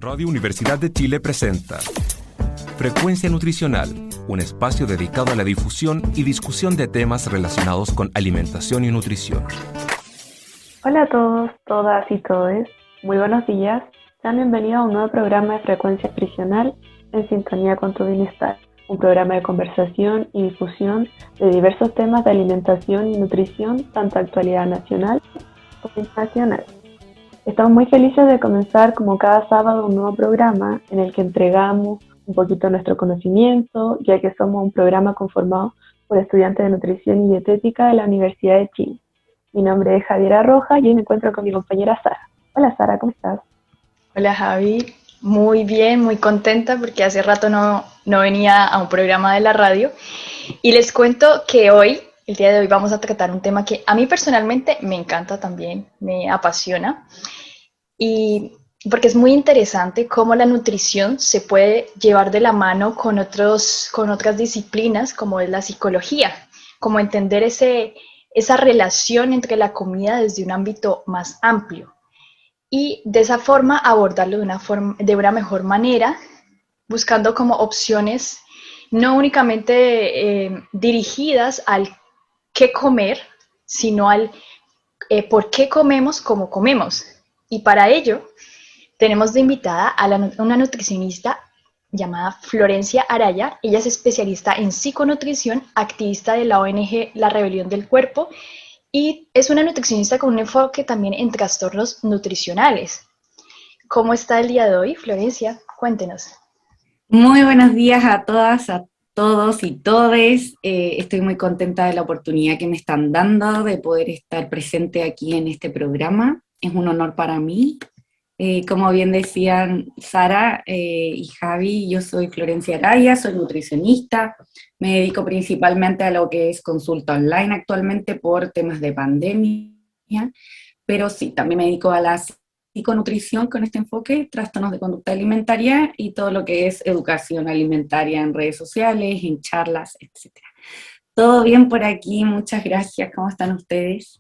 Radio Universidad de Chile presenta Frecuencia Nutricional, un espacio dedicado a la difusión y discusión de temas relacionados con alimentación y nutrición. Hola a todos, todas y todes, muy buenos días. Sean bienvenidos a un nuevo programa de Frecuencia Nutricional en sintonía con tu bienestar, un programa de conversación y difusión de diversos temas de alimentación y nutrición, tanto de actualidad nacional como internacional. Estamos muy felices de comenzar como cada sábado un nuevo programa en el que entregamos un poquito nuestro conocimiento, ya que somos un programa conformado por estudiantes de nutrición y dietética de la Universidad de Chile. Mi nombre es Javiera Rojas y hoy me encuentro con mi compañera Sara. Hola Sara, ¿cómo estás? Hola Javi, muy bien, muy contenta porque hace rato no venía a un programa de la radio y les cuento que hoy, el día de hoy, vamos a tratar un tema que a mí personalmente me encanta también, me apasiona y porque es muy interesante cómo la nutrición se puede llevar de la mano con otras disciplinas como es la psicología, como entender esa relación entre la comida desde un ámbito más amplio. Y de esa forma abordarlo de una mejor manera, buscando como opciones no únicamente dirigidas al qué comer, sino al por qué comemos como comemos. Y para ello tenemos de invitada a una nutricionista llamada Florencia Araya. Ella es especialista en psiconutrición, activista de la ONG La Rebelión del Cuerpo, y es una nutricionista con un enfoque también en trastornos nutricionales. ¿Cómo está el día de hoy, Florencia? Cuéntenos. Muy buenos días a todas, a todos y todes. Estoy muy contenta de la oportunidad que me están dando de poder estar presente aquí en este programa. Es un honor para mí. Como bien decían Sara y Javi, yo soy Florencia Araya, soy nutricionista. Me dedico principalmente a lo que es consulta online actualmente por temas de pandemia, pero sí, también me dedico a la psiconutrición con este enfoque, trastornos de conducta alimentaria y todo lo que es educación alimentaria en redes sociales, en charlas, etc. Todo bien por aquí, muchas gracias. ¿Cómo están ustedes?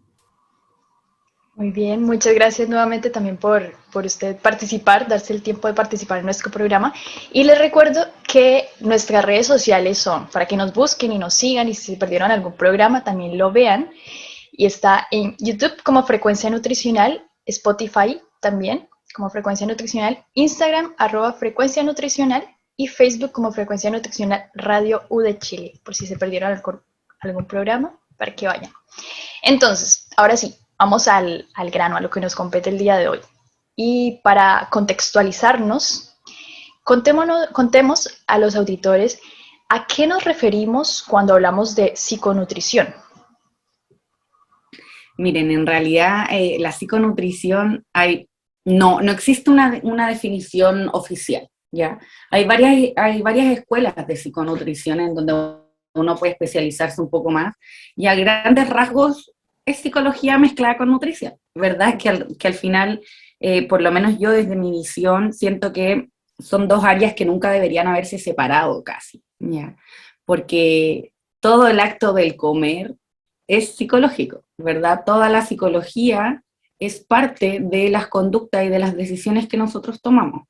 Muy bien, muchas gracias nuevamente también por usted participar, darse el tiempo de participar en nuestro programa. Y les recuerdo que nuestras redes sociales son para que nos busquen y nos sigan, y si se perdieron algún programa también lo vean. Y está en YouTube como Frecuencia Nutricional, Spotify también como Frecuencia Nutricional, Instagram @Frecuencia Nutricional y Facebook como Frecuencia Nutricional Radio U de Chile, por si se perdieron algún programa, para que vayan. Entonces, ahora sí, vamos al grano, a lo que nos compete el día de hoy. Y para contextualizarnos, contemos a los auditores a qué nos referimos cuando hablamos de psiconutrición. Miren, en realidad la psiconutrición no existe una definición oficial, ¿ya? Hay varias escuelas de psiconutrición en donde uno puede especializarse un poco más, y a grandes rasgos es psicología mezclada con nutrición, ¿verdad? Que al final, por lo menos yo desde mi visión, siento que son dos áreas que nunca deberían haberse separado casi, ¿ya? Porque todo el acto del comer es psicológico, ¿verdad? Toda la psicología es parte de las conductas y de las decisiones que nosotros tomamos.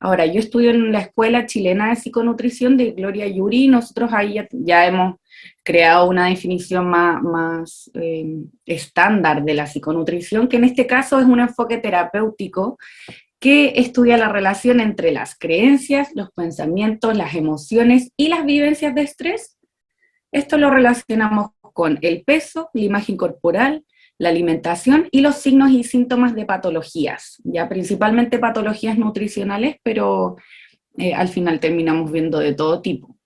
Ahora, yo estudio en la Escuela Chilena de Psiconutrición de Gloria Yuri, y nosotros ahí ya hemos creado una definición más estándar de la psiconutrición, que en este caso es un enfoque terapéutico que estudia la relación entre las creencias, los pensamientos, las emociones y las vivencias de estrés. Esto lo relacionamos con el peso, la imagen corporal, la alimentación y los signos y síntomas de patologías, ya principalmente patologías nutricionales, pero al final terminamos viendo de todo tipo.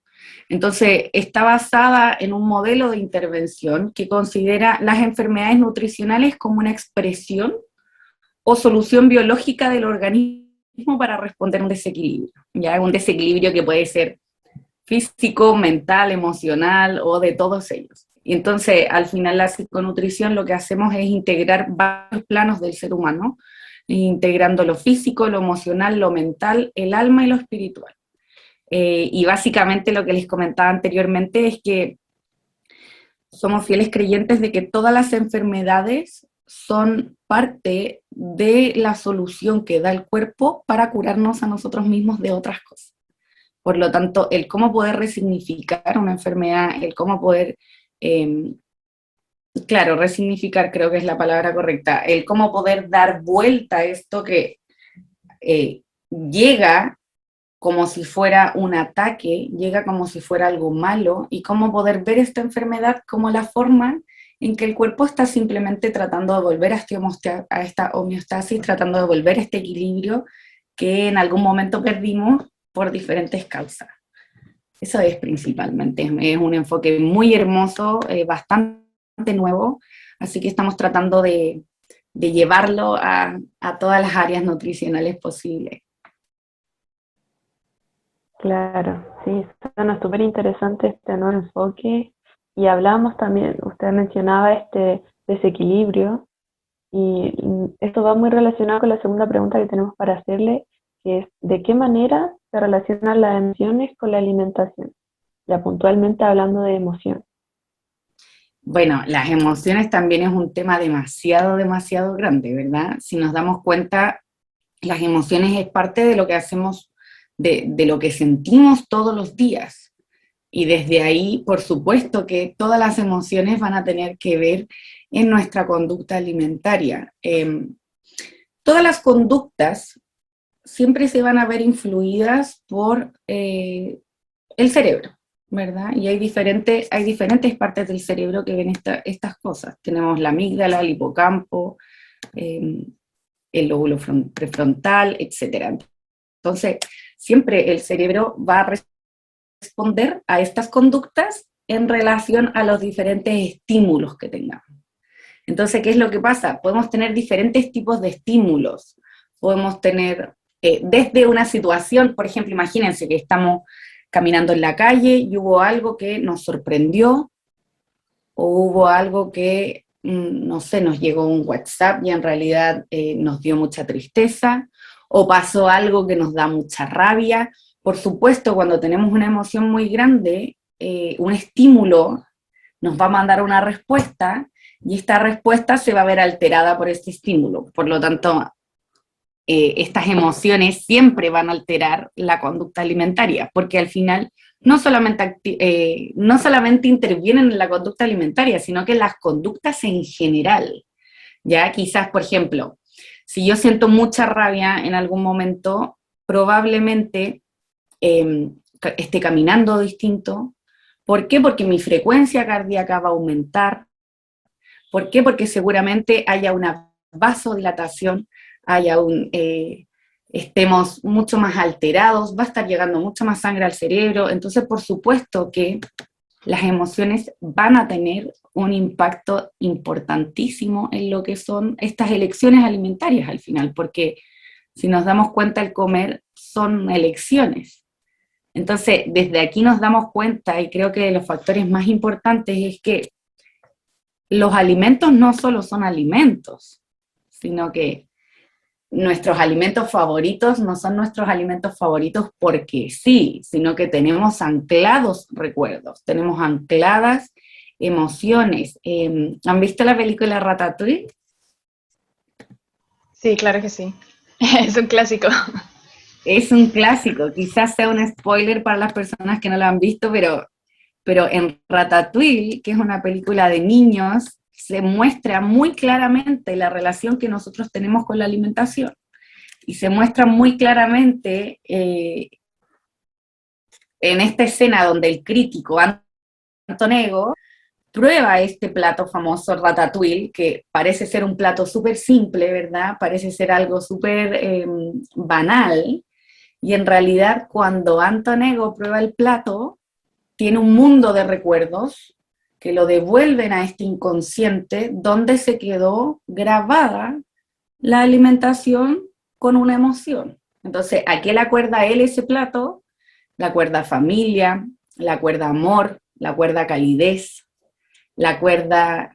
Entonces, está basada en un modelo de intervención que considera las enfermedades nutricionales como una expresión o solución biológica del organismo para responder a un desequilibrio, ya un desequilibrio que puede ser físico, mental, emocional o de todos ellos. Y entonces, al final, la psiconutrición lo que hacemos es integrar varios planos del ser humano, integrando lo físico, lo emocional, lo mental, el alma y lo espiritual. Y básicamente lo que les comentaba anteriormente es que somos fieles creyentes de que todas las enfermedades son parte de la solución que da el cuerpo para curarnos a nosotros mismos de otras cosas. Por lo tanto, el cómo poder resignificar una enfermedad, el cómo poder, claro, resignificar creo que es la palabra correcta, el cómo poder dar vuelta a esto que llega como si fuera un ataque, llega como si fuera algo malo, y cómo poder ver esta enfermedad como la forma en que el cuerpo está simplemente tratando de volver a esta homeostasis, tratando de volver a este equilibrio que en algún momento perdimos por diferentes causas. Eso es principalmente, es un enfoque muy hermoso, bastante nuevo, así que estamos tratando de llevarlo a todas las áreas nutricionales posibles. Claro, sí, suena súper interesante este nuevo enfoque. Y hablábamos también, usted mencionaba este desequilibrio, y esto va muy relacionado con la segunda pregunta que tenemos para hacerle, que es ¿de qué manera se relacionan las emociones con la alimentación? Ya puntualmente hablando de emoción. Bueno, las emociones también es un tema demasiado, demasiado grande, ¿verdad? Si nos damos cuenta, las emociones es parte de lo que hacemos, de lo que sentimos todos los días. Y desde ahí, por supuesto que todas las emociones van a tener que ver en nuestra conducta alimentaria. Todas las conductas siempre se van a ver influidas por el cerebro, ¿verdad? Y hay diferentes partes del cerebro que ven estas cosas. Tenemos la amígdala, el hipocampo, el lóbulo prefrontal, etc. Entonces, siempre el cerebro va a responder a estas conductas en relación a los diferentes estímulos que tengamos. Entonces, ¿qué es lo que pasa? Podemos tener diferentes tipos de estímulos. Podemos tener desde una situación, por ejemplo, imagínense que estamos caminando en la calle y hubo algo que nos sorprendió, o hubo algo que, no sé, nos llegó un WhatsApp y en realidad nos dio mucha tristeza, o pasó algo que nos da mucha rabia. Por supuesto, cuando tenemos una emoción muy grande, un estímulo nos va a mandar una respuesta, y esta respuesta se va a ver alterada por este estímulo. Por lo tanto, estas emociones siempre van a alterar la conducta alimentaria, porque al final no solamente intervienen en la conducta alimentaria, sino que en las conductas en general. Ya quizás, por ejemplo, si yo siento mucha rabia en algún momento, probablemente esté caminando distinto. ¿Por qué? Porque mi frecuencia cardíaca va a aumentar. ¿Por qué? Porque seguramente haya una vasodilatación, estemos mucho más alterados, va a estar llegando mucha más sangre al cerebro. Entonces, por supuesto que las emociones van a tener un impacto importantísimo en lo que son estas elecciones alimentarias al final, porque si nos damos cuenta, el comer son elecciones. Entonces, desde aquí nos damos cuenta, y creo que de los factores más importantes es que los alimentos no solo son alimentos, sino que nuestros alimentos favoritos no son nuestros alimentos favoritos porque sí, sino que tenemos anclados recuerdos, tenemos ancladas emociones. ¿Han visto la película Ratatouille? Sí, claro que sí. Es un clásico. Es un clásico, quizás sea un spoiler para las personas que no lo han visto, pero en Ratatouille, que es una película de niños, se muestra muy claramente la relación que nosotros tenemos con la alimentación. Y se muestra muy claramente en esta escena donde el crítico Antonego prueba este plato famoso Ratatouille, que parece ser un plato súper simple, ¿verdad? Parece ser algo súper banal, y en realidad cuando Antonego prueba el plato, tiene un mundo de recuerdos que lo devuelven a este inconsciente donde se quedó grabada la alimentación con una emoción. Entonces, ¿a qué le acuerda a él ese plato? Le acuerda a familia, le acuerda a amor, le acuerda a calidez, le acuerda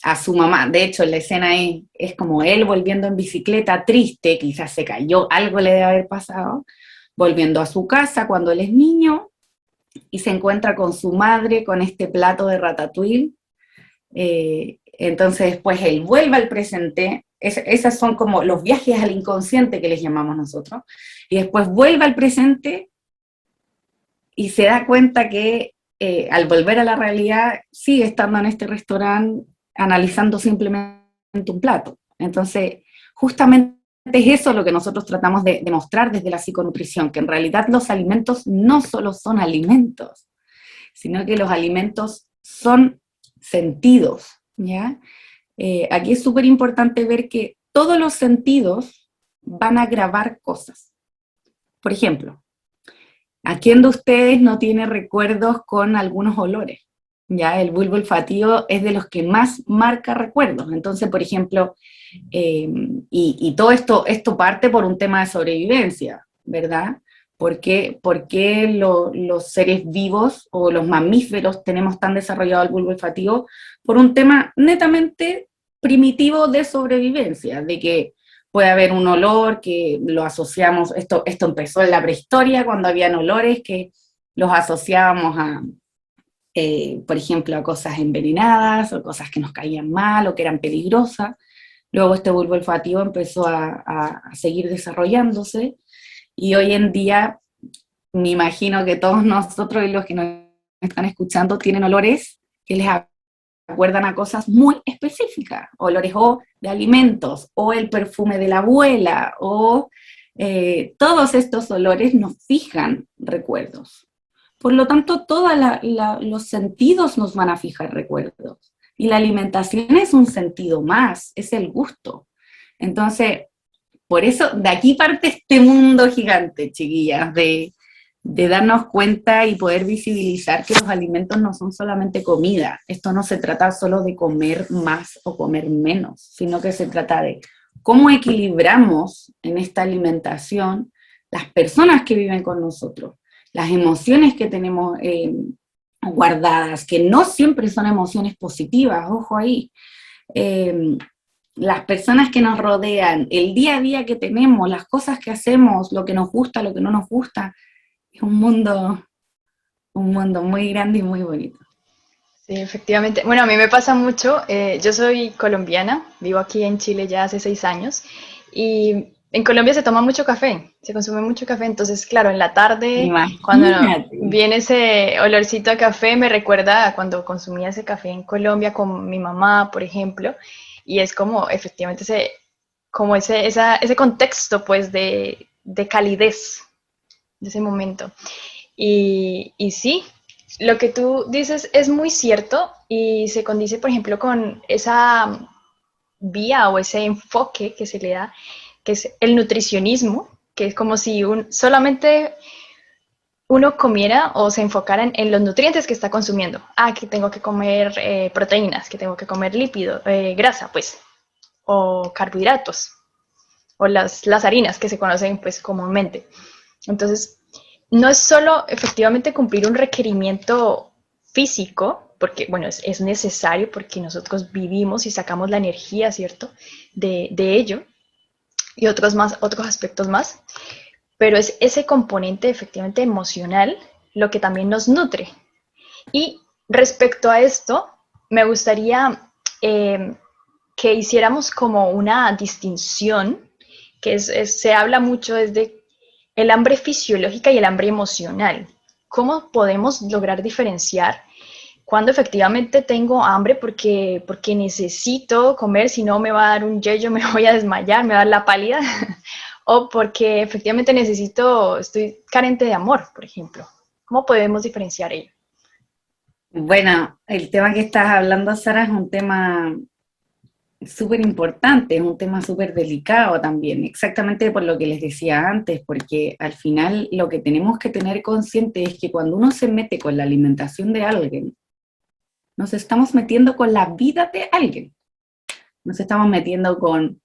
a su mamá. De hecho, la escena es como él volviendo en bicicleta, triste, quizás se cayó, algo le debe haber pasado, volviendo a su casa cuando él es niño, y se encuentra con su madre, con este plato de ratatouille, Entonces después él vuelve al presente, esas son como los viajes al inconsciente que les llamamos nosotros, y después vuelve al presente y se da cuenta que al volver a la realidad sigue estando en este restaurante analizando simplemente un plato. Entonces, justamente es eso lo que nosotros tratamos de demostrar desde la psiconutrición, que en realidad los alimentos no solo son alimentos, sino que los alimentos son sentidos, ¿ya? Aquí es súper importante ver que todos los sentidos van a grabar cosas. Por ejemplo, ¿a quién de ustedes no tiene recuerdos con algunos olores? Ya, el bulbo olfativo es de los que más marca recuerdos. Entonces, por ejemplo, y todo esto parte por un tema de sobrevivencia, ¿verdad? ¿Por qué los seres vivos o los mamíferos tenemos tan desarrollado el bulbo olfativo? Por un tema netamente primitivo de sobrevivencia, de que puede haber un olor que lo asociamos, esto empezó en la prehistoria, cuando habían olores que los asociábamos a, por ejemplo, a cosas envenenadas, o cosas que nos caían mal, o que eran peligrosas. Luego este bulbo olfativo empezó a seguir desarrollándose, y hoy en día, me imagino que todos nosotros y los que nos están escuchando tienen olores que les acuerdan a cosas muy específicas, olores o de alimentos, o el perfume de la abuela, o todos estos olores nos fijan recuerdos. Por lo tanto, todos los sentidos nos van a fijar recuerdos. Y la alimentación es un sentido más, es el gusto. Entonces, por eso, de aquí parte este mundo gigante, chiquillas, de darnos cuenta y poder visibilizar que los alimentos no son solamente comida. Esto no se trata solo de comer más o comer menos, sino que se trata de cómo equilibramos en esta alimentación las personas que viven con nosotros, las emociones que tenemos guardadas, que no siempre son emociones positivas, ojo ahí. Las personas que nos rodean, el día a día que tenemos, las cosas que hacemos, lo que nos gusta, lo que no nos gusta, es un mundo muy grande y muy bonito. Sí, efectivamente. Bueno, a mí me pasa mucho. Yo soy colombiana, vivo aquí en Chile ya hace 6 años, y en Colombia se toma mucho café, se consume mucho café. Entonces, claro, en la tarde, cuando Imagínate. viene ese olorcito a café, me recuerda a cuando consumía ese café en Colombia con mi mamá, por ejemplo, y es como efectivamente ese contexto, pues, de calidez de ese momento. Y sí, lo que tú dices es muy cierto y se condice, por ejemplo, con esa vía o ese enfoque que se le da, que es el nutricionismo, que es como si solamente uno comiera o se enfocara en los nutrientes que está consumiendo. Ah, que tengo que comer proteínas, que tengo que comer lípido, grasa, pues, o carbohidratos, o las harinas que se conocen, pues, comúnmente. Entonces, no es solo efectivamente cumplir un requerimiento físico, porque, bueno, es necesario porque nosotros vivimos y sacamos la energía, ¿cierto?, de ello, y otros aspectos más, pero es ese componente efectivamente emocional lo que también nos nutre. Y respecto a esto, me gustaría que hiciéramos como una distinción, que se habla mucho desde el hambre fisiológica y el hambre emocional. ¿Cómo podemos lograr diferenciar cuando efectivamente tengo hambre porque necesito comer, si no me va a dar un yello, me voy a desmayar, me va a dar la pálida? O porque efectivamente estoy carente de amor, por ejemplo. ¿Cómo podemos diferenciar ello? Bueno, el tema que estás hablando, Sara, es un tema súper importante, es un tema súper delicado también, exactamente por lo que les decía antes, porque al final lo que tenemos que tener consciente es que cuando uno se mete con la alimentación de alguien, nos estamos metiendo con la vida de alguien, nos estamos metiendo con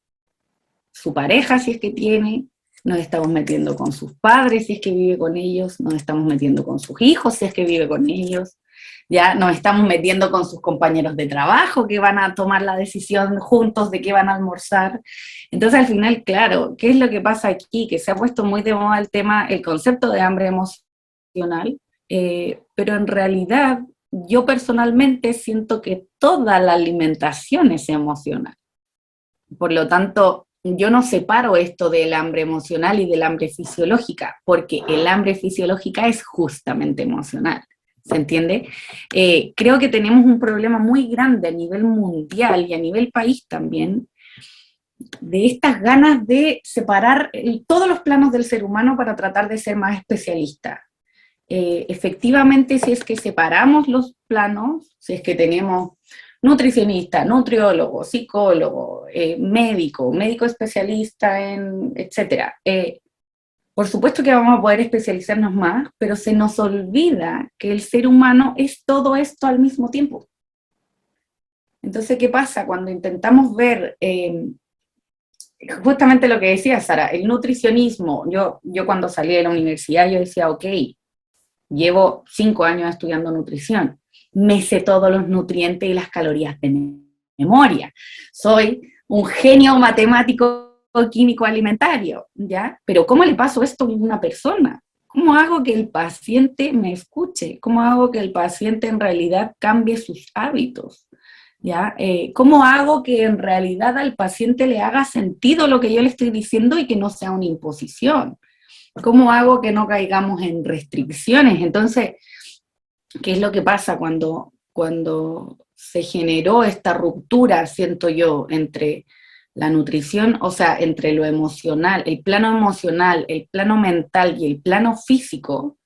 su pareja si es que tiene, nos estamos metiendo con sus padres si es que vive con ellos, nos estamos metiendo con sus hijos si es que vive con ellos, ya nos estamos metiendo con sus compañeros de trabajo que van a tomar la decisión juntos de qué van a almorzar. Entonces al final, claro, ¿qué es lo que pasa aquí? Que se ha puesto muy de moda el concepto de hambre emocional, pero en realidad yo personalmente siento que toda la alimentación es emocional. Por lo tanto, yo no separo esto del hambre emocional y del hambre fisiológica, porque el hambre fisiológica es justamente emocional. ¿Se entiende? Creo que tenemos un problema muy grande a nivel mundial y a nivel país también, de estas ganas de separar todos los planos del ser humano para tratar de ser más especialista. Efectivamente, si es que separamos los planos, si es que tenemos nutricionista, nutriólogo, psicólogo, médico especialista en etcétera, por supuesto que vamos a poder especializarnos más, pero se nos olvida que el ser humano es todo esto al mismo tiempo. Entonces, ¿qué pasa? Cuando intentamos ver justamente lo que decía Sara, el nutricionismo, yo cuando salí de la universidad yo decía, ok, llevo 5 años estudiando nutrición, me sé todos los nutrientes y las calorías de memoria, soy un genio matemático químico alimentario, ¿ya? Pero ¿cómo le paso esto a una persona? ¿Cómo hago que el paciente me escuche? ¿Cómo hago que el paciente en realidad cambie sus hábitos? ¿Ya? ¿Cómo hago que en realidad al paciente le haga sentido lo que yo le estoy diciendo y que no sea una imposición? ¿Cómo hago que no caigamos en restricciones? Entonces, ¿qué es lo que pasa cuando se generó esta ruptura, siento yo, entre la nutrición, o sea, entre lo emocional, el plano mental y el plano físico?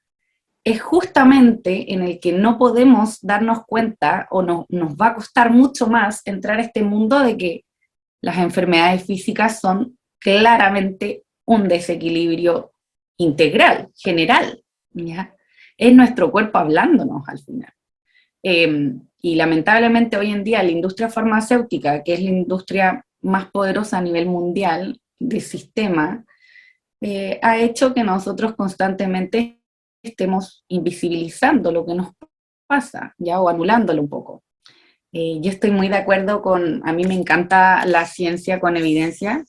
Es justamente en el que no podemos darnos cuenta, o nos va a costar mucho más entrar a este mundo de que las enfermedades físicas son claramente un desequilibrio integral, general, ¿ya? Es nuestro cuerpo hablándonos al final. Y lamentablemente hoy en día la industria farmacéutica, que es la industria más poderosa a nivel mundial de sistema, ha hecho que nosotros constantemente estemos invisibilizando lo que nos pasa, ya, o anulándolo un poco. Yo estoy muy de acuerdo a mí me encanta la ciencia con evidencia,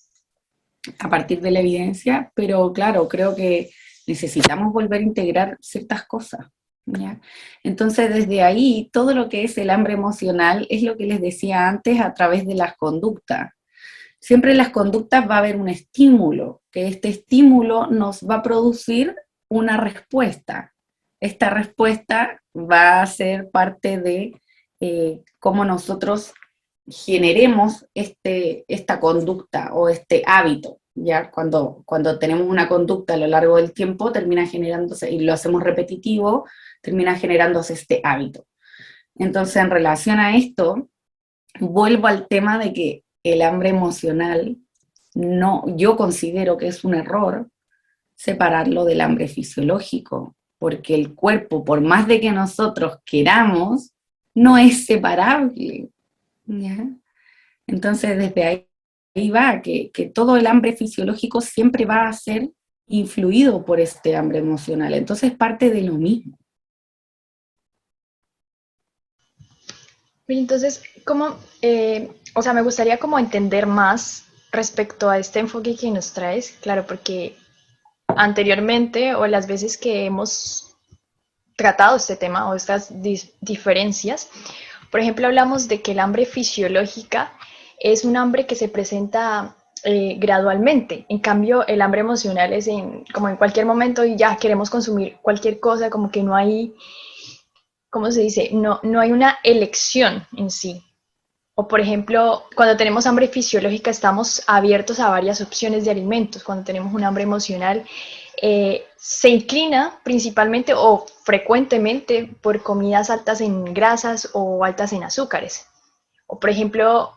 a partir de la evidencia, pero claro, creo que necesitamos volver a integrar ciertas cosas, ¿ya? Entonces, desde ahí, todo lo que es el hambre emocional es lo que les decía antes a través de las conductas. Siempre en las conductas va a haber un estímulo, que este estímulo nos va a producir una respuesta. Esta respuesta va a ser parte de cómo nosotros generemos esta conducta o este hábito. Ya cuando tenemos una conducta a lo largo del tiempo, termina generándose, y lo hacemos repetitivo, termina generándose este hábito. Entonces, en relación a esto, vuelvo al tema de que el hambre emocional, yo considero que es un error separarlo del hambre fisiológico, porque el cuerpo, por más de que nosotros queramos, no es separable, ¿ya? Entonces, desde ahí va, que todo el hambre fisiológico siempre va a ser influido por este hambre emocional, entonces parte de lo mismo. Entonces, o sea, me gustaría como entender más respecto a este enfoque que nos traes, claro, porque anteriormente o las veces que hemos tratado este tema o estas diferencias, por ejemplo, hablamos de que el hambre fisiológica es un hambre que se presenta gradualmente. En cambio, el hambre emocional es como en cualquier momento y ya queremos consumir cualquier cosa, como que no hay, ¿cómo se dice? No hay una elección en sí. O por ejemplo, cuando tenemos hambre fisiológica estamos abiertos a varias opciones de alimentos. Cuando tenemos un hambre emocional se inclina principalmente o frecuentemente por comidas altas en grasas o altas en azúcares. O por ejemplo,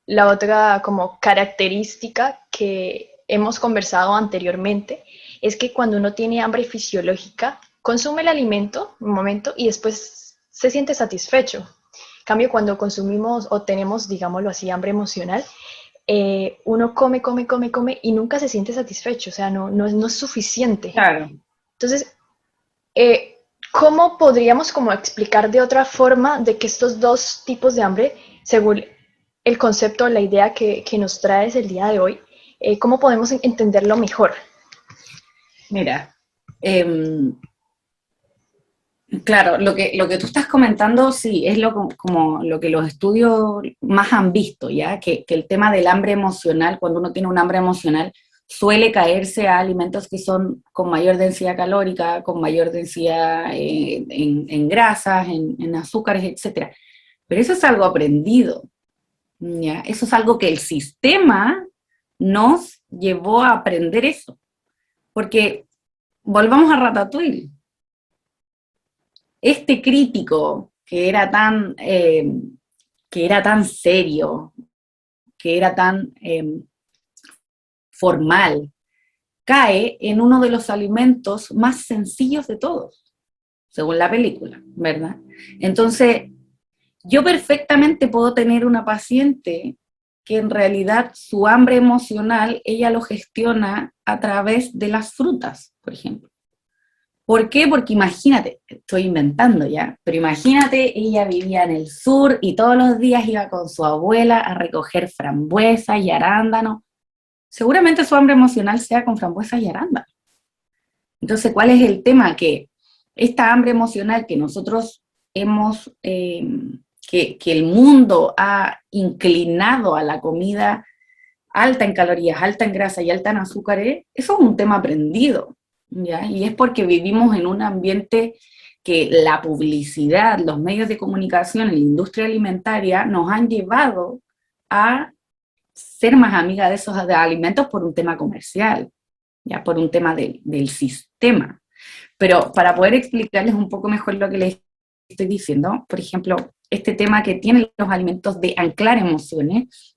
la otra como característica que hemos conversado anteriormente es que cuando uno tiene hambre fisiológica, consume el alimento un momento y después se siente satisfecho. En cambio, cuando consumimos o tenemos, digámoslo así, hambre emocional, uno come y nunca se siente satisfecho, o sea, no es suficiente. Claro. Entonces, ¿cómo podríamos como explicar de otra forma de que estos dos tipos de hambre, según el concepto, la idea que nos traes el día de hoy, cómo podemos entenderlo mejor? Mira, Claro, lo que tú estás comentando, sí, es como lo que los estudios más han visto, ¿ya? Que el tema del hambre emocional, cuando uno tiene un hambre emocional, suele caerse a alimentos que son con mayor densidad calórica, con mayor densidad en grasas, en azúcares, etcétera. Pero eso es algo aprendido, ¿ya? Eso es algo que el sistema nos llevó a aprender eso. Porque volvamos a Ratatouille. Este crítico que era tan serio, que era tan formal, cae en uno de los alimentos más sencillos de todos, según la película, ¿verdad? Entonces, yo perfectamente puedo tener una paciente que en realidad su hambre emocional, ella lo gestiona a través de las frutas, por ejemplo. ¿Por qué? Porque imagínate, estoy inventando ya, pero imagínate, ella vivía en el sur y todos los días iba con su abuela a recoger frambuesas y arándanos. Seguramente su hambre emocional sea con frambuesas y arándanos. Entonces, ¿cuál es el tema? Que esta hambre emocional que nosotros hemos, que el mundo ha inclinado a la comida alta en calorías, alta en grasa y alta en azúcares, eso es un tema aprendido, ¿ya? Y es porque vivimos en un ambiente que la publicidad, los medios de comunicación, la industria alimentaria nos han llevado a ser más amigas de esos alimentos por un tema comercial, ya por un tema del sistema. Pero para poder explicarles un poco mejor lo que les estoy diciendo, por ejemplo, este tema que tienen los alimentos de anclar emociones,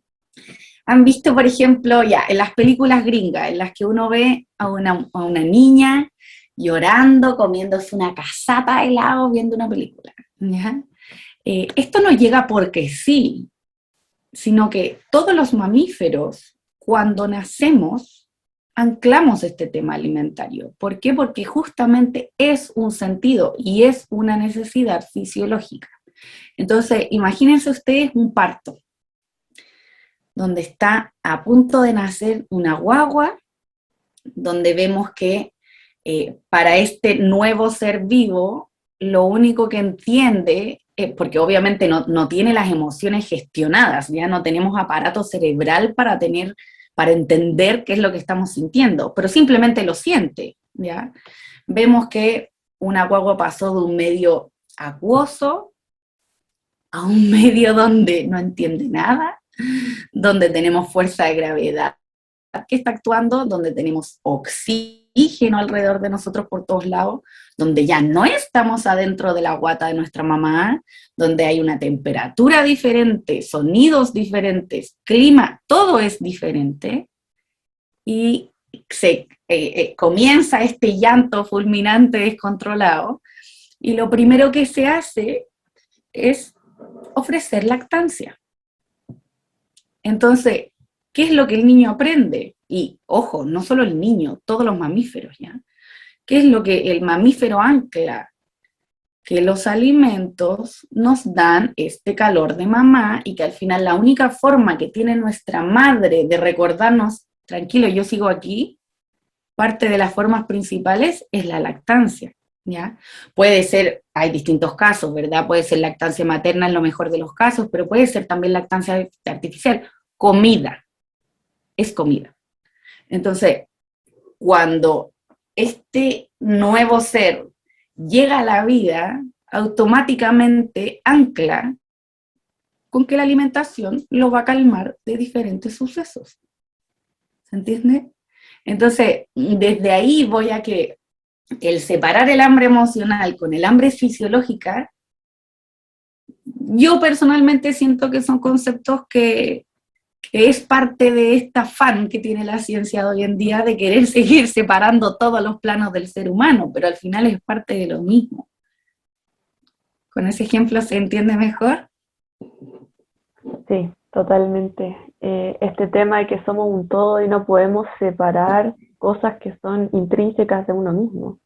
han visto, por ejemplo, ya en las películas gringas, en las que uno ve a una niña llorando, comiéndose una casata de helado, viendo una película, ¿ya? Esto no llega porque sí, sino que todos los mamíferos, cuando nacemos, anclamos este tema alimentario. ¿Por qué? Porque justamente es un sentido y es una necesidad fisiológica. Entonces, imagínense ustedes un parto, donde está a punto de nacer una guagua, donde vemos que para este nuevo ser vivo, lo único que entiende, porque obviamente no tiene las emociones gestionadas, ya no tenemos aparato cerebral para entender qué es lo que estamos sintiendo, pero simplemente lo siente, ¿ya? Vemos que una guagua pasó de un medio acuoso a un medio donde no entiende nada, donde tenemos fuerza de gravedad que está actuando, donde tenemos oxígeno alrededor de nosotros por todos lados, donde ya no estamos adentro de la guata de nuestra mamá, donde hay una temperatura diferente, sonidos diferentes, clima, todo es diferente, y comienza este llanto fulminante descontrolado, y lo primero que se hace es ofrecer lactancia. Entonces, ¿qué es lo que el niño aprende? Y, ojo, no solo el niño, todos los mamíferos, ¿ya? ¿Qué es lo que el mamífero ancla? Que los alimentos nos dan este calor de mamá y que al final la única forma que tiene nuestra madre de recordarnos, tranquilo, yo sigo aquí, parte de las formas principales es la lactancia, ¿ya? Puede ser, hay distintos casos, ¿verdad? Puede ser lactancia materna en lo mejor de los casos, pero puede ser también lactancia artificial, comida, es comida. Entonces, cuando este nuevo ser llega a la vida, automáticamente ancla con que la alimentación lo va a calmar de diferentes sucesos. ¿Se entiende? Entonces, desde ahí voy a que el separar el hambre emocional con el hambre fisiológica, yo personalmente siento que son conceptos que es parte de esta afán que tiene la ciencia de hoy en día de querer seguir separando todos los planos del ser humano, pero al final es parte de lo mismo. ¿Con ese ejemplo se entiende mejor? Sí, totalmente. Este tema de que somos un todo y no podemos separar cosas que son intrínsecas de uno mismo.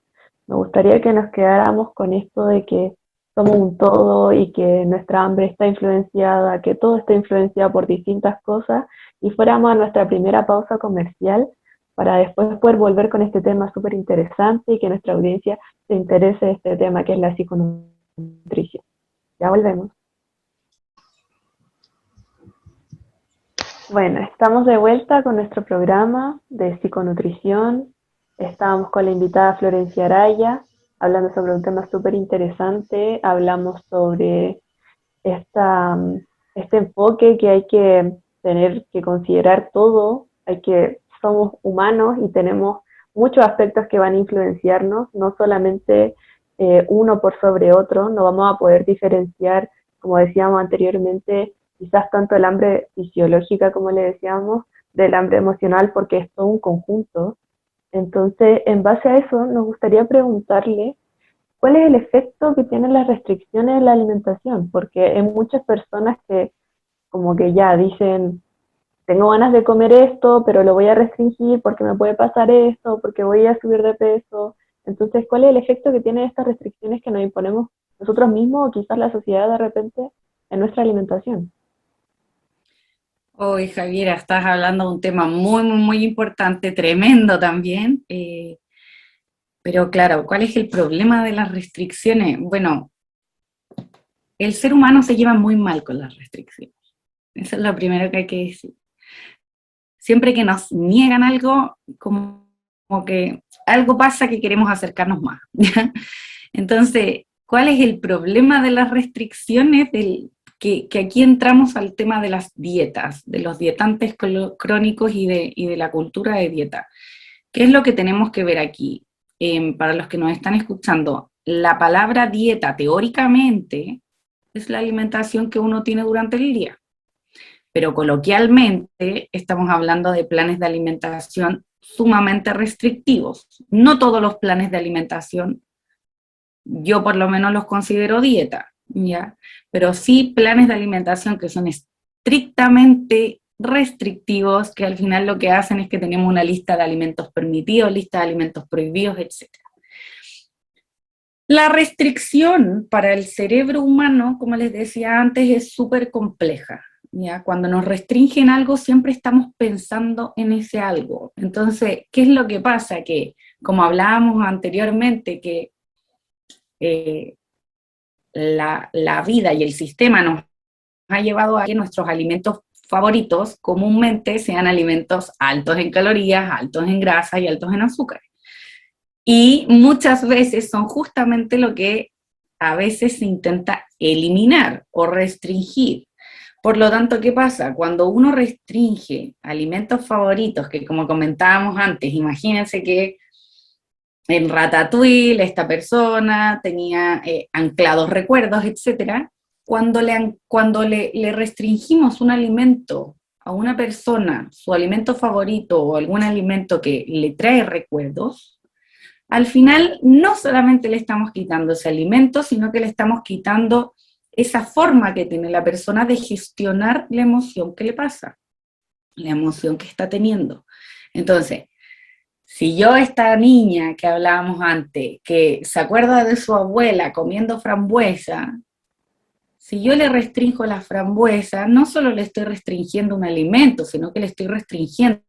Me gustaría que nos quedáramos con esto de que somos un todo y que nuestra hambre está influenciada, que todo está influenciado por distintas cosas, y fuéramos a nuestra primera pausa comercial para después poder volver con este tema súper interesante y que nuestra audiencia se interese en este tema que es la psiconutrición. Ya volvemos. Bueno, estamos de vuelta con nuestro programa de psiconutrición. Estábamos con la invitada Florencia Araya, hablando sobre un tema súper interesante. Hablamos sobre este enfoque que hay que tener que considerar todo, somos humanos y tenemos muchos aspectos que van a influenciarnos, no solamente uno por sobre otro, no vamos a poder diferenciar, como decíamos anteriormente, quizás tanto el hambre fisiológica, como le decíamos, del hambre emocional, porque es todo un conjunto. Entonces, en base a eso, nos gustaría preguntarle cuál es el efecto que tienen las restricciones en la alimentación, porque hay muchas personas que como que ya dicen, tengo ganas de comer esto, pero lo voy a restringir porque me puede pasar esto, porque voy a subir de peso. Entonces, ¿cuál es el efecto que tienen estas restricciones que nos imponemos nosotros mismos o quizás la sociedad de repente en nuestra alimentación? Hoy, Javiera, estás hablando de un tema muy, muy, muy importante, tremendo también. Pero claro, ¿cuál es el problema de las restricciones? Bueno, el ser humano se lleva muy mal con las restricciones. Eso es lo primero que hay que decir. Siempre que nos niegan algo, como que algo pasa que queremos acercarnos más. ¿Ya? Entonces, ¿cuál es el problema de las restricciones? Que aquí entramos al tema de las dietas, de los dietantes crónicos y de la cultura de dieta. ¿Qué es lo que tenemos que ver aquí? Para los que nos están escuchando, la palabra dieta teóricamente es la alimentación que uno tiene durante el día, pero coloquialmente estamos hablando de planes de alimentación sumamente restrictivos. No todos los planes de alimentación, yo por lo menos los considero dieta, ¿ya? Pero sí planes de alimentación que son estrictamente restrictivos, que al final lo que hacen es que tenemos una lista de alimentos permitidos, lista de alimentos prohibidos, etc. La restricción para el cerebro humano, como les decía antes, es súper compleja. ¿Ya? Cuando nos restringen algo, siempre estamos pensando en ese algo. Entonces, ¿qué es lo que pasa? Que, como hablábamos anteriormente, que la vida y el sistema nos ha llevado a que nuestros alimentos favoritos comúnmente sean alimentos altos en calorías, altos en grasa y altos en azúcar. Y muchas veces son justamente lo que a veces se intenta eliminar o restringir. Por lo tanto, ¿qué pasa? Cuando uno restringe alimentos favoritos, que como comentábamos antes, imagínense que en Ratatouille esta persona tenía anclados recuerdos, etc. Cuando le restringimos un alimento a una persona, su alimento favorito o algún alimento que le trae recuerdos, al final no solamente le estamos quitando ese alimento, sino que le estamos quitando esa forma que tiene la persona de gestionar la emoción que le pasa, la emoción que está teniendo. Entonces, si yo, esta niña que hablábamos antes, que se acuerda de su abuela comiendo frambuesa, si yo le restringo la frambuesa, no solo le estoy restringiendo un alimento, sino que le estoy restringiendo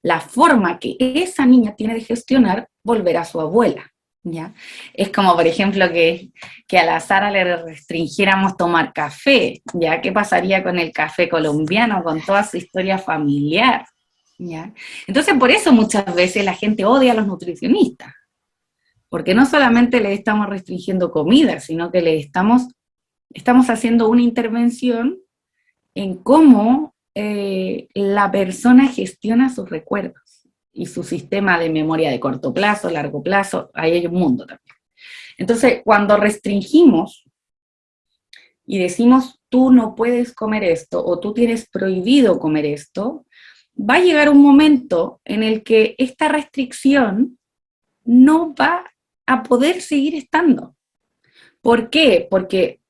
la forma que esa niña tiene de gestionar volver a su abuela, ¿ya? Es como, por ejemplo, que a la Sara le restringiéramos tomar café, ¿ya? ¿Qué pasaría con el café colombiano, con toda su historia familiar? ¿Ya? Entonces, por eso muchas veces la gente odia a los nutricionistas, porque no solamente le estamos restringiendo comida, sino que le estamos haciendo una intervención en cómo la persona gestiona sus recuerdos y su sistema de memoria de corto plazo, largo plazo, ahí hay un mundo también. Entonces, cuando restringimos y decimos, tú no puedes comer esto, o tú tienes prohibido comer esto, va a llegar un momento en el que esta restricción no va a poder seguir estando. ¿Por qué? Porque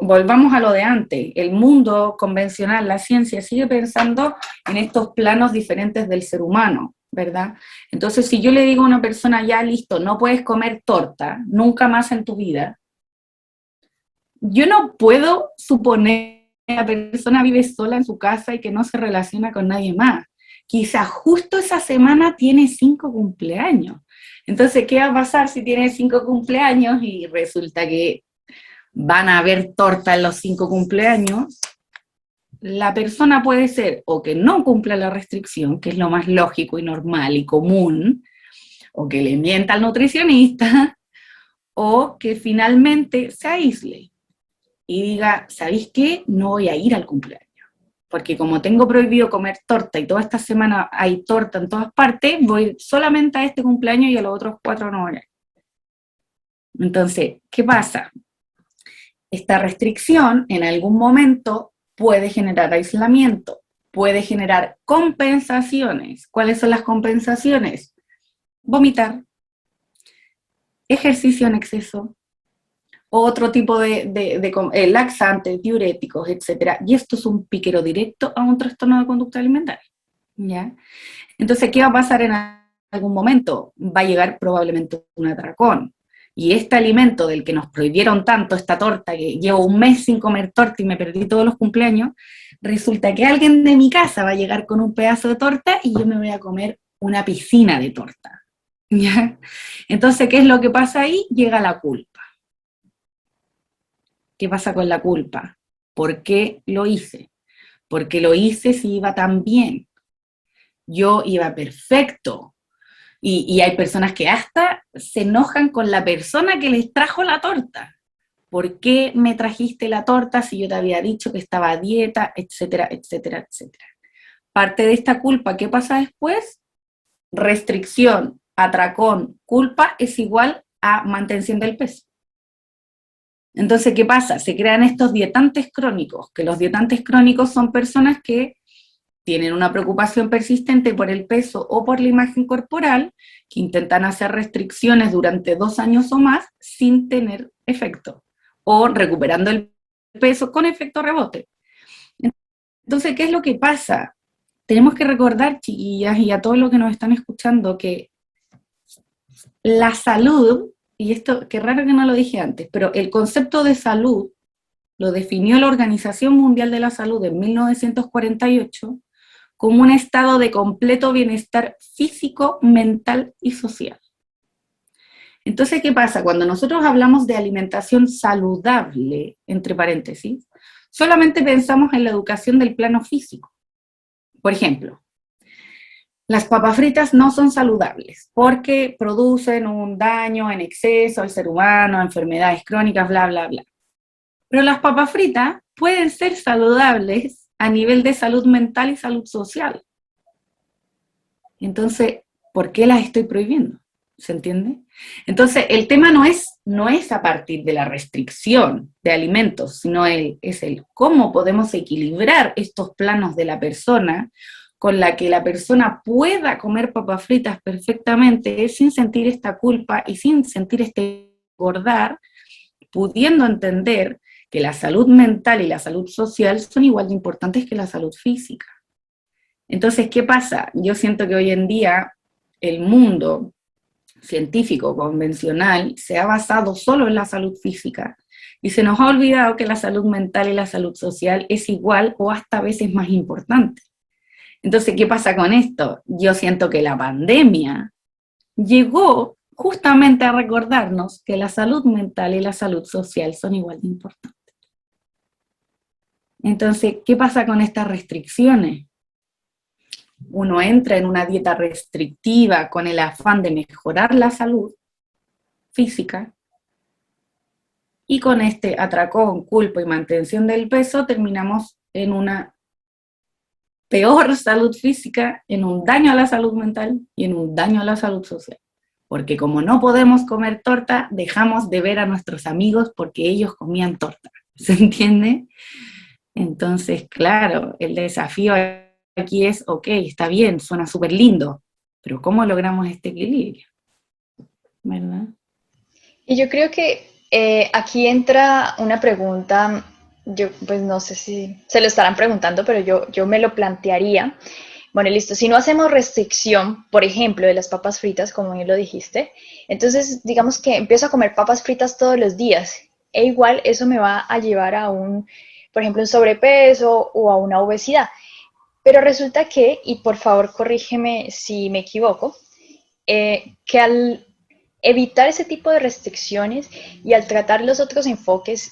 volvamos a lo de antes, el mundo convencional, la ciencia sigue pensando en estos planos diferentes del ser humano, ¿verdad? Entonces, si yo le digo a una persona, ya listo, no puedes comer torta, nunca más en tu vida, yo no puedo suponer que la persona vive sola en su casa y que no se relaciona con nadie más. quizás justo esa semana tiene 5 cumpleaños. Entonces, ¿qué va a pasar si tiene 5 cumpleaños y resulta que van a haber torta en los 5 cumpleaños? La persona puede ser o que no cumpla la restricción, que es lo más lógico y normal y común, o que le mienta al nutricionista, o que finalmente se aísle y diga, ¿sabéis qué? No voy a ir al cumpleaños, porque como tengo prohibido comer torta y toda esta semana hay torta en todas partes, voy solamente a este cumpleaños y a los otros 4 no voy a ir. Entonces, ¿qué pasa? Esta restricción en algún momento puede generar aislamiento, puede generar compensaciones. ¿Cuáles son las compensaciones? Vomitar, ejercicio en exceso, otro tipo de laxantes, diuréticos, etc. Y esto es un piquero directo a un trastorno de conducta alimentaria, ¿ya? Entonces, ¿qué va a pasar en algún momento? Va a llegar probablemente un atracón. Y este alimento del que nos prohibieron tanto, esta torta, que llevo un mes sin comer torta y me perdí todos los cumpleaños, resulta que alguien de mi casa va a llegar con un pedazo de torta y yo me voy a comer una piscina de torta, ¿ya? Entonces, ¿qué es lo que pasa ahí? Llega la culpa. ¿Qué pasa con la culpa? ¿Por qué lo hice? Porque lo hice si iba tan bien. Yo iba perfecto. Y hay personas que hasta se enojan con la persona que les trajo la torta. ¿Por qué me trajiste la torta si yo te había dicho que estaba a dieta, etcétera, etcétera, etcétera? Parte de esta culpa, ¿qué pasa después? Restricción, atracón, culpa es igual a mantención del peso. Entonces, ¿qué pasa? Se crean estos dietantes crónicos, que los dietantes crónicos son personas que tienen una preocupación persistente por el peso o por la imagen corporal, que intentan hacer restricciones durante 2 años o más sin tener efecto, o recuperando el peso con efecto rebote. Entonces, ¿qué es lo que pasa? Tenemos que recordar, chiquillas, y a todos los que nos están escuchando, que la salud, y esto, qué raro que no lo dije antes, pero el concepto de salud lo definió la Organización Mundial de la Salud en 1948 como un estado de completo bienestar físico, mental y social. Entonces, ¿qué pasa? Cuando nosotros hablamos de alimentación saludable, entre paréntesis, solamente pensamos en la educación del plano físico. Por ejemplo, las papas fritas no son saludables porque producen un daño en exceso al ser humano, enfermedades crónicas, bla, bla, bla. Pero las papas fritas pueden ser saludables a nivel de salud mental y salud social. Entonces, ¿por qué las estoy prohibiendo? ¿Se entiende? Entonces, el tema no es a partir de la restricción de alimentos, sino es el cómo podemos equilibrar estos planos de la persona con la que la persona pueda comer papas fritas perfectamente sin sentir esta culpa y sin sentir este engordar, pudiendo entender que la salud mental y la salud social son igual de importantes que la salud física. Entonces, ¿qué pasa? Yo siento que hoy en día el mundo científico convencional se ha basado solo en la salud física y se nos ha olvidado que la salud mental y la salud social es igual o hasta a veces más importante. Entonces, ¿qué pasa con esto? Yo siento que la pandemia llegó justamente a recordarnos que la salud mental y la salud social son igual de importantes. Entonces, ¿qué pasa con estas restricciones? Uno entra en una dieta restrictiva con el afán de mejorar la salud física y con este atracón, culpa y mantención del peso terminamos en una peor salud física, en un daño a la salud mental y en un daño a la salud social. Porque como no podemos comer torta, dejamos de ver a nuestros amigos porque ellos comían torta. ¿Se entiende? Entonces, claro, el desafío aquí es, ok, está bien, suena súper lindo, pero ¿cómo logramos este equilibrio? ¿Verdad? Y yo creo que aquí entra una pregunta, yo pues no sé si se lo estarán preguntando, pero yo me lo plantearía. Bueno, listo, si no hacemos restricción, por ejemplo, de las papas fritas, como bien lo dijiste, entonces digamos que empiezo a comer papas fritas todos los días, e igual eso me va a llevar a por ejemplo, un sobrepeso o a una obesidad. Pero resulta que, y por favor corrígeme si me equivoco, que al evitar ese tipo de restricciones y al tratar los otros enfoques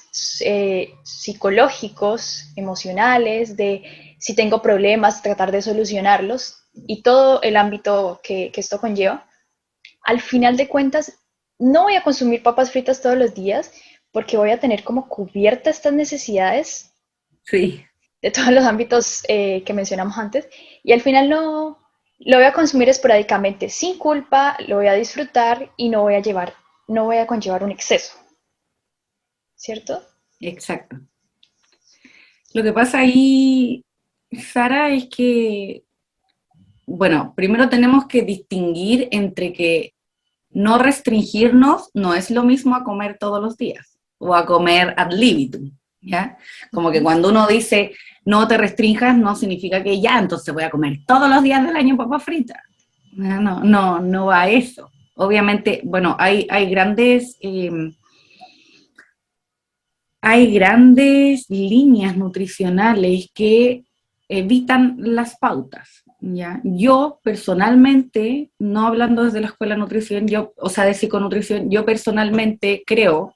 psicológicos, emocionales, de si tengo problemas, tratar de solucionarlos y todo el ámbito que esto conlleva, al final de cuentas no voy a consumir papas fritas todos los días porque voy a tener como cubierta estas necesidades Sí. de todos los ámbitos que mencionamos antes, y al final no lo voy a consumir esporádicamente, sin culpa, lo voy a disfrutar y no voy a conllevar un exceso, ¿cierto? Exacto. Lo que pasa ahí, Sara, es que, bueno, primero tenemos que distinguir entre que no restringirnos no es lo mismo a comer todos los días o a comer ad libitum, ¿ya? Como que cuando uno dice no te restringas, no significa que ya, entonces voy a comer todos los días del año papas fritas. No va a eso. Obviamente, bueno, hay grandes líneas nutricionales que evitan las pautas, ¿ya? Yo personalmente, no hablando desde la escuela de nutrición, o sea, de psiconutrición, yo personalmente creo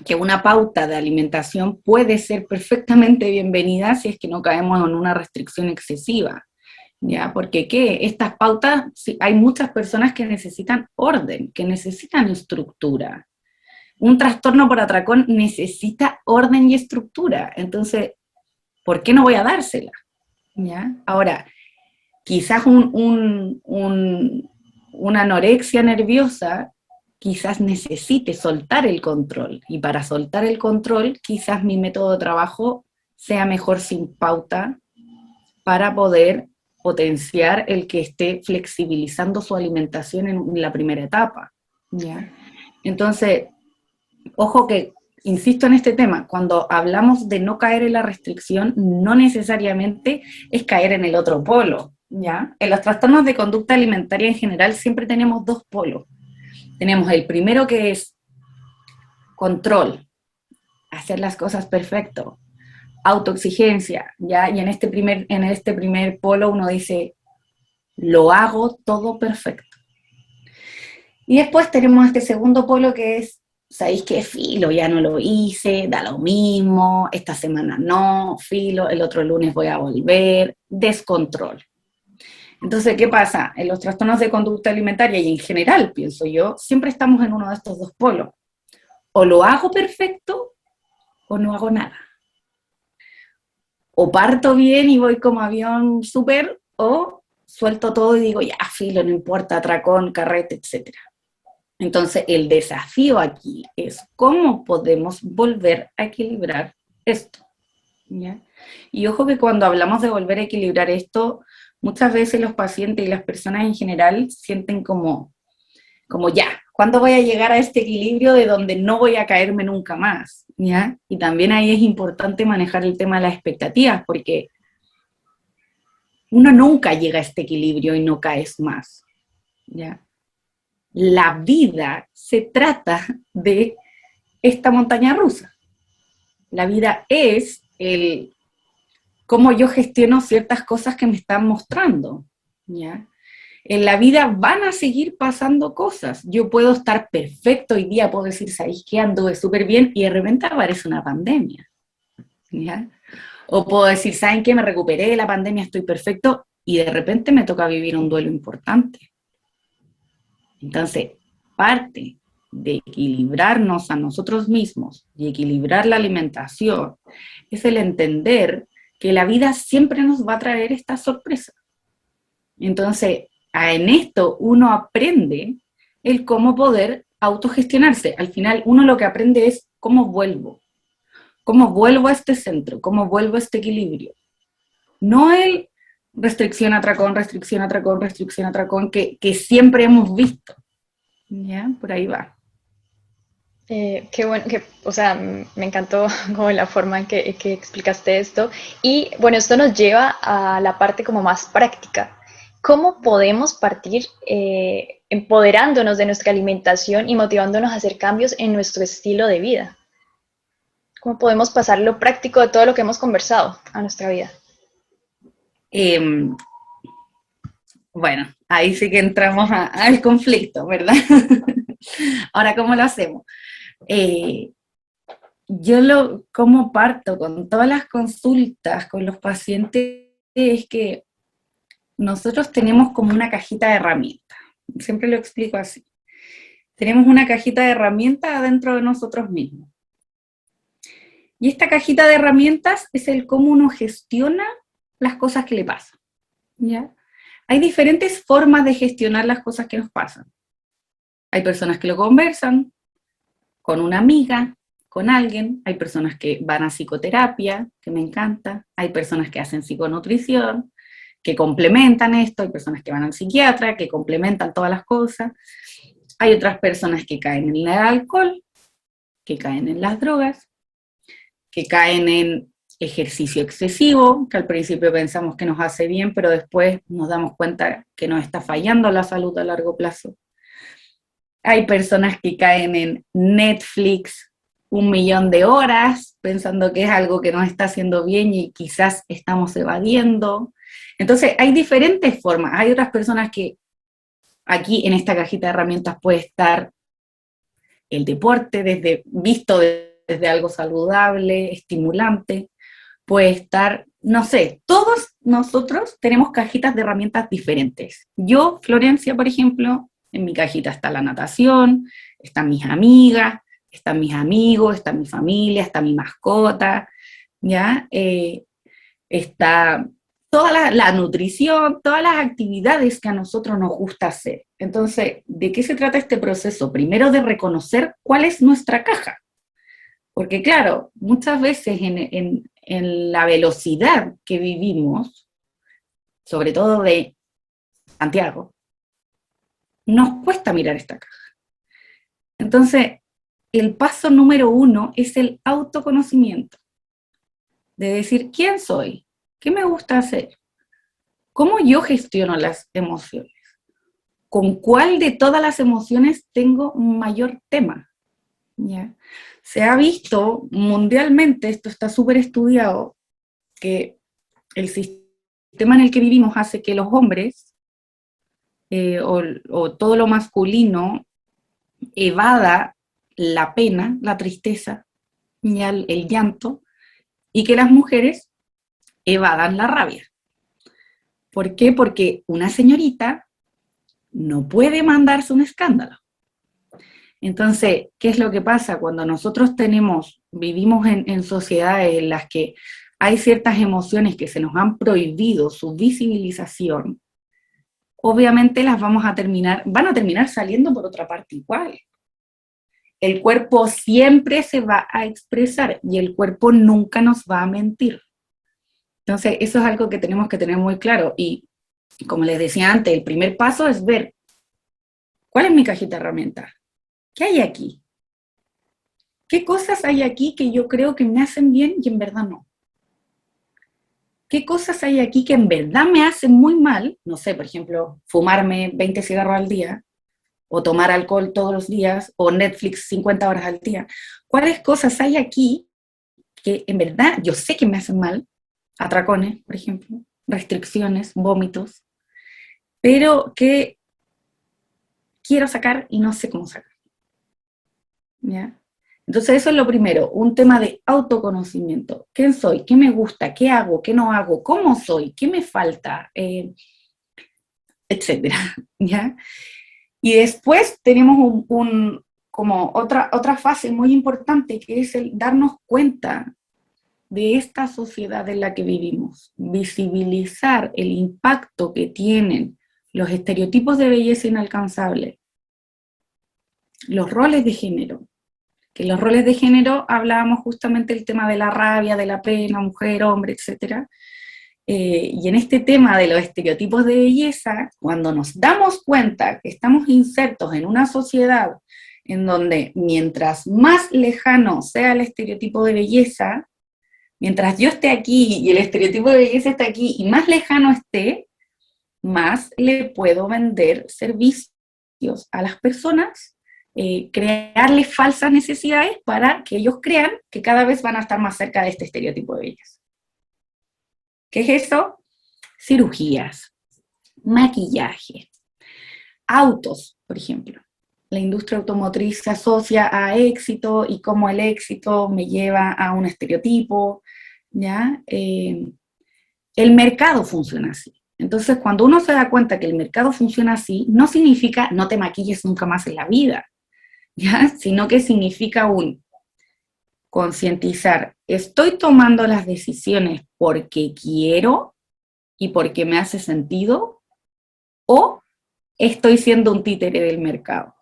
que una pauta de alimentación puede ser perfectamente bienvenida si es que no caemos en una restricción excesiva, ¿ya? Porque estas pautas, sí, hay muchas personas que necesitan orden, que necesitan estructura. Un trastorno por atracón necesita orden y estructura, entonces, ¿por qué no voy a dársela? ¿Ya? Ahora, quizás una anorexia nerviosa quizás necesite soltar el control, y para soltar el control, quizás mi método de trabajo sea mejor sin pauta para poder potenciar el que esté flexibilizando su alimentación en la primera etapa, ¿ya? Entonces, ojo que, insisto en este tema, cuando hablamos de no caer en la restricción, no necesariamente es caer en el otro polo, ¿ya? En los trastornos de conducta alimentaria en general siempre tenemos dos polos. Tenemos el primero, que es control, hacer las cosas perfecto, autoexigencia, ¿ya? Y en este primer polo uno dice, lo hago todo perfecto. Y después tenemos este segundo polo que es, ¿sabéis qué? Filo, ya no lo hice, da lo mismo, esta semana no, filo, el otro lunes voy a volver, descontrol. Entonces, ¿qué pasa? En los trastornos de conducta alimentaria y en general, pienso yo, siempre estamos en uno de estos dos polos. O lo hago perfecto o no hago nada. O parto bien y voy como avión súper, o suelto todo y digo, ya, filo, no importa, atracón, carrete, etc. Entonces, el desafío aquí es cómo podemos volver a equilibrar esto, ¿ya? Y ojo que cuando hablamos de volver a equilibrar esto, muchas veces los pacientes y las personas en general sienten como ya, ¿cuándo voy a llegar a este equilibrio de donde no voy a caerme nunca más? ¿Ya? Y también ahí es importante manejar el tema de las expectativas, porque uno nunca llega a este equilibrio y no caes más, ¿ya? La vida se trata de esta montaña rusa. La vida es cómo yo gestiono ciertas cosas que me están mostrando, ¿ya? En la vida van a seguir pasando cosas. Yo puedo estar perfecto hoy día, puedo decir, ¿sabéis qué? Anduve súper bien, y de repente aparece una pandemia, ¿ya? O puedo decir, ¿saben qué? Me recuperé de la pandemia, estoy perfecto, y de repente me toca vivir un duelo importante. Entonces, parte de equilibrarnos a nosotros mismos y equilibrar la alimentación es el entender que la vida siempre nos va a traer esta sorpresa. Entonces, en esto uno aprende el cómo poder autogestionarse. Al final, uno lo que aprende es cómo vuelvo a este centro, cómo vuelvo a este equilibrio. No el restricción, atracón, restricción, atracón, restricción, atracón, que siempre hemos visto. ¿Ya? Por ahí va. Qué bueno, o sea, me encantó como la forma en que explicaste esto. Y bueno, esto nos lleva a la parte como más práctica. ¿Cómo podemos partir empoderándonos de nuestra alimentación y motivándonos a hacer cambios en nuestro estilo de vida? ¿Cómo podemos pasar lo práctico de todo lo que hemos conversado a nuestra vida? Em, bueno, ahí sí que entramos al conflicto, ¿verdad? Ahora, ¿cómo lo hacemos? Eh, como parto con todas las consultas con los pacientes es que nosotros tenemos como una cajita de herramientas. Siempre lo explico así. Tenemos una cajita de herramientas adentro de nosotros mismos. Y esta cajita de herramientas es el cómo uno gestiona las cosas que le pasan, ¿ya? Hay diferentes formas de gestionar las cosas que nos pasan. Hay personas que lo conversan con una amiga, con alguien. Hay personas que van a psicoterapia, que me encanta. Hay personas que hacen psiconutrición, que complementan esto. Hay personas que van al psiquiatra, que complementan todas las cosas. Hay otras personas que caen en el alcohol, que caen en las drogas, que caen en ejercicio excesivo, que al principio pensamos que nos hace bien, pero después nos damos cuenta que nos está fallando la salud a largo plazo. Hay personas que caen en Netflix 1.000.000 de horas, pensando que es algo que nos está haciendo bien y quizás estamos evadiendo. Entonces, hay diferentes formas. Hay otras personas que aquí en esta cajita de herramientas puede estar el deporte, visto desde algo saludable, estimulante. Puede estar, no sé, todos nosotros tenemos cajitas de herramientas diferentes. Yo, Florencia, por ejemplo, en mi cajita está la natación, están mis amigas, están mis amigos, está mi familia, está mi mascota, ¿ya? Está toda la nutrición, todas las actividades que a nosotros nos gusta hacer. Entonces, ¿de qué se trata este proceso? Primero de reconocer cuál es nuestra caja. Porque claro, muchas veces en la velocidad que vivimos, sobre todo de Santiago, nos cuesta mirar esta caja. Entonces, el paso número 1 es el autoconocimiento, de decir quién soy, qué me gusta hacer, cómo yo gestiono las emociones, con cuál de todas las emociones tengo un mayor tema, ¿ya? Se ha visto mundialmente, esto está súper estudiado, que el sistema en el que vivimos hace que los hombres o todo lo masculino evada la pena, la tristeza, y el llanto, y que las mujeres evadan la rabia. ¿Por qué? Porque una señorita no puede mandarse un escándalo. Entonces, ¿qué es lo que pasa? Cuando nosotros vivimos en sociedades en las que hay ciertas emociones que se nos han prohibido su visibilización, obviamente van a terminar saliendo por otra parte igual. El cuerpo siempre se va a expresar y el cuerpo nunca nos va a mentir. Entonces, eso es algo que tenemos que tener muy claro. Y como les decía antes, el primer paso es ver cuál es mi cajita de herramientas. ¿Qué hay aquí? ¿Qué cosas hay aquí que yo creo que me hacen bien y en verdad no? ¿Qué cosas hay aquí que en verdad me hacen muy mal? No sé, por ejemplo, fumarme 20 cigarros al día, o tomar alcohol todos los días, o Netflix 50 horas al día. ¿Cuáles cosas hay aquí que en verdad yo sé que me hacen mal? Atracones, por ejemplo, restricciones, vómitos, pero que quiero sacar y no sé cómo sacar. ¿Ya? Entonces eso es lo primero, un tema de autoconocimiento. ¿Quién soy? ¿Qué me gusta? ¿Qué hago? ¿Qué no hago? ¿Cómo soy? ¿Qué me falta? Etcétera. ¿Ya? Y después tenemos como otra fase muy importante, que es el darnos cuenta de esta sociedad en la que vivimos, visibilizar el impacto que tienen los estereotipos de belleza inalcanzable, los roles de género, que los roles de género hablábamos justamente del tema de la rabia, de la pena, mujer, hombre, etc. Y en este tema de los estereotipos de belleza, cuando nos damos cuenta que estamos insertos en una sociedad en donde mientras más lejano sea el estereotipo de belleza, mientras yo esté aquí y el estereotipo de belleza está aquí y más lejano esté, más le puedo vender servicios a las personas, crearles falsas necesidades para que ellos crean que cada vez van a estar más cerca de este estereotipo de belleza. ¿Qué es eso? cirugías, maquillaje, autos, por ejemplo. La industria automotriz se asocia a éxito y cómo el éxito me lleva a un estereotipo, ¿ya? El mercado funciona así. Entonces, cuando uno se da cuenta que el mercado funciona así, no significa no te maquilles nunca más en la vida, ¿ya? Sino que significa concientizar, estoy tomando las decisiones porque quiero y porque me hace sentido, o estoy siendo un títere del mercado.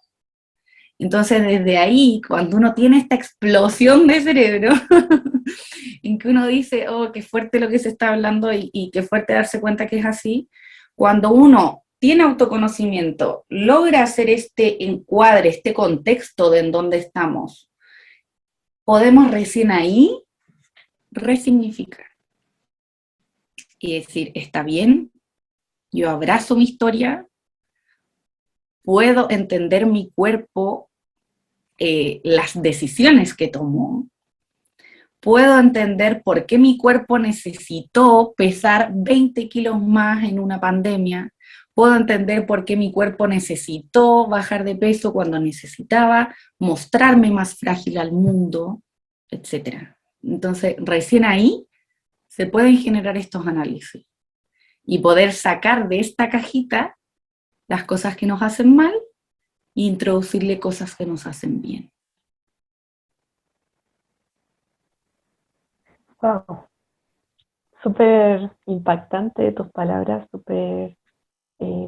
Entonces, desde ahí, cuando uno tiene esta explosión de cerebro, en que uno dice, oh, qué fuerte lo que se está hablando y qué fuerte darse cuenta que es así, cuando uno tiene autoconocimiento, logra hacer este encuadre, este contexto de en donde estamos, podemos recién ahí resignificar y decir, está bien, yo abrazo mi historia, puedo entender mi cuerpo, las decisiones que tomó, puedo entender por qué mi cuerpo necesitó pesar 20 kilos más en una pandemia, puedo entender por qué mi cuerpo necesitó bajar de peso cuando necesitaba mostrarme más frágil al mundo, etc. Entonces, recién ahí se pueden generar estos análisis y poder sacar de esta cajita las cosas que nos hacen mal e introducirle cosas que nos hacen bien. Wow, súper impactante tus palabras, súper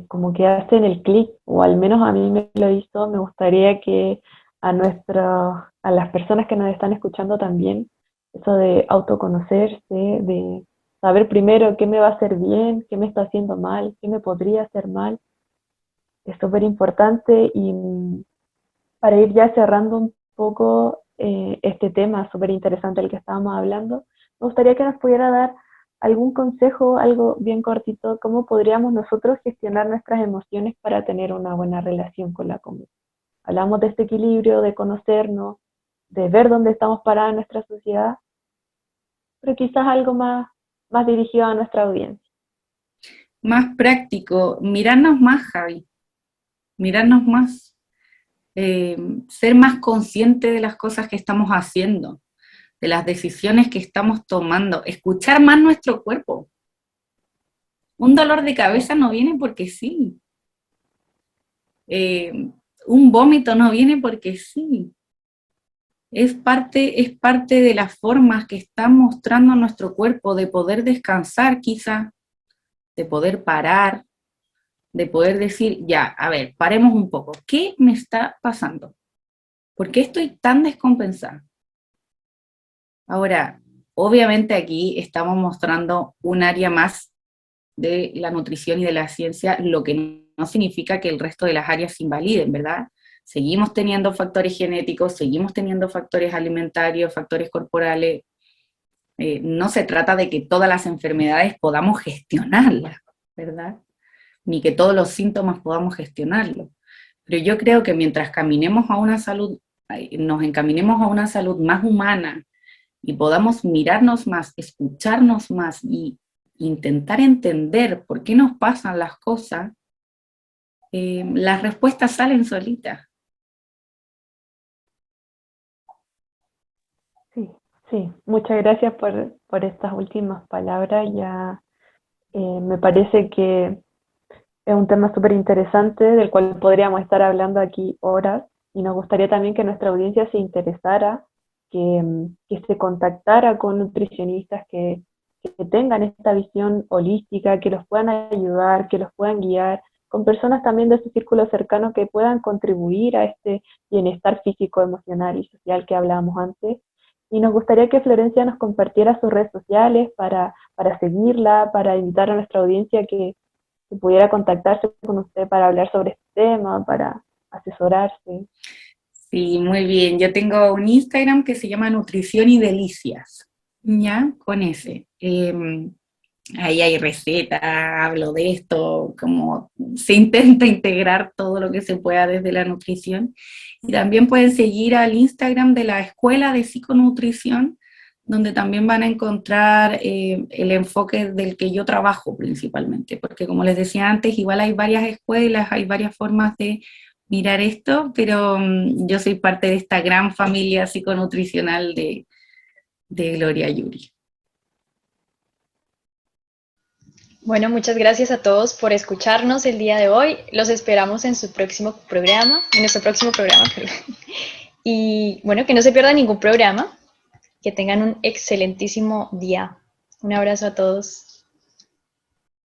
como que hacen el clic, o al menos a mí me lo hizo. Me gustaría que a las personas que nos están escuchando también, eso de autoconocerse, de saber primero qué me va a hacer bien, qué me está haciendo mal, qué me podría hacer mal, es súper importante. Y para ir ya cerrando un poco este tema súper interesante del que estábamos hablando, me gustaría que nos pudiera dar algún consejo, algo bien cortito, cómo podríamos nosotros gestionar nuestras emociones para tener una buena relación con la comida. Hablamos de este equilibrio, de conocernos, de ver dónde estamos parados en nuestra sociedad, pero quizás algo más dirigido a nuestra audiencia. Más práctico, mirarnos más, Javi, mirarnos más, ser más consciente de las cosas que estamos haciendo, de las decisiones que estamos tomando, escuchar más nuestro cuerpo. Un dolor de cabeza no viene porque sí. Un vómito no viene porque sí. Es parte de las formas que está mostrando nuestro cuerpo de poder descansar quizá, de poder parar, de poder decir, ya, a ver, paremos un poco. ¿Qué me está pasando? ¿Por qué estoy tan descompensada? Ahora, obviamente aquí estamos mostrando un área más de la nutrición y de la ciencia, lo que no significa que el resto de las áreas se invaliden, ¿verdad? Seguimos teniendo factores genéticos, seguimos teniendo factores alimentarios, factores corporales. No se trata de que todas las enfermedades podamos gestionarlas, ¿verdad? Ni que todos los síntomas podamos gestionarlos. Pero yo creo que mientras caminemos a una salud, nos encaminemos a una salud más humana y podamos mirarnos más, escucharnos más y intentar entender por qué nos pasan las cosas, las respuestas salen solitas. Sí, muchas gracias por estas últimas palabras. Ya me parece que es un tema súper interesante del cual podríamos estar hablando aquí horas, y nos gustaría también que nuestra audiencia se interesara, que se contactara con nutricionistas que tengan esta visión holística, que los puedan ayudar, que los puedan guiar, con personas también de su círculo cercano que puedan contribuir a este bienestar físico, emocional y social que hablábamos antes. Y nos gustaría que Florencia nos compartiera sus redes sociales para seguirla, para invitar a nuestra audiencia que pudiera contactarse con usted para hablar sobre este tema, para asesorarse. Sí, muy bien. Yo tengo un Instagram que se llama Nutrición y Delicias, ¿ya? Con ese. Ahí hay recetas, hablo de esto, como se intenta integrar todo lo que se pueda desde la nutrición. Y también pueden seguir al Instagram de la Escuela de Psiconutrición, donde también van a encontrar el enfoque del que yo trabajo principalmente, porque como les decía antes, igual hay varias escuelas, hay varias formas de mirar esto, pero yo soy parte de esta gran familia psiconutricional de Gloria Yuri. Bueno, muchas gracias a todos por escucharnos el día de hoy. Los esperamos en su próximo programa, en nuestro próximo programa, perdón. Y bueno, que no se pierda ningún programa. Que tengan un excelentísimo día. Un abrazo a todos.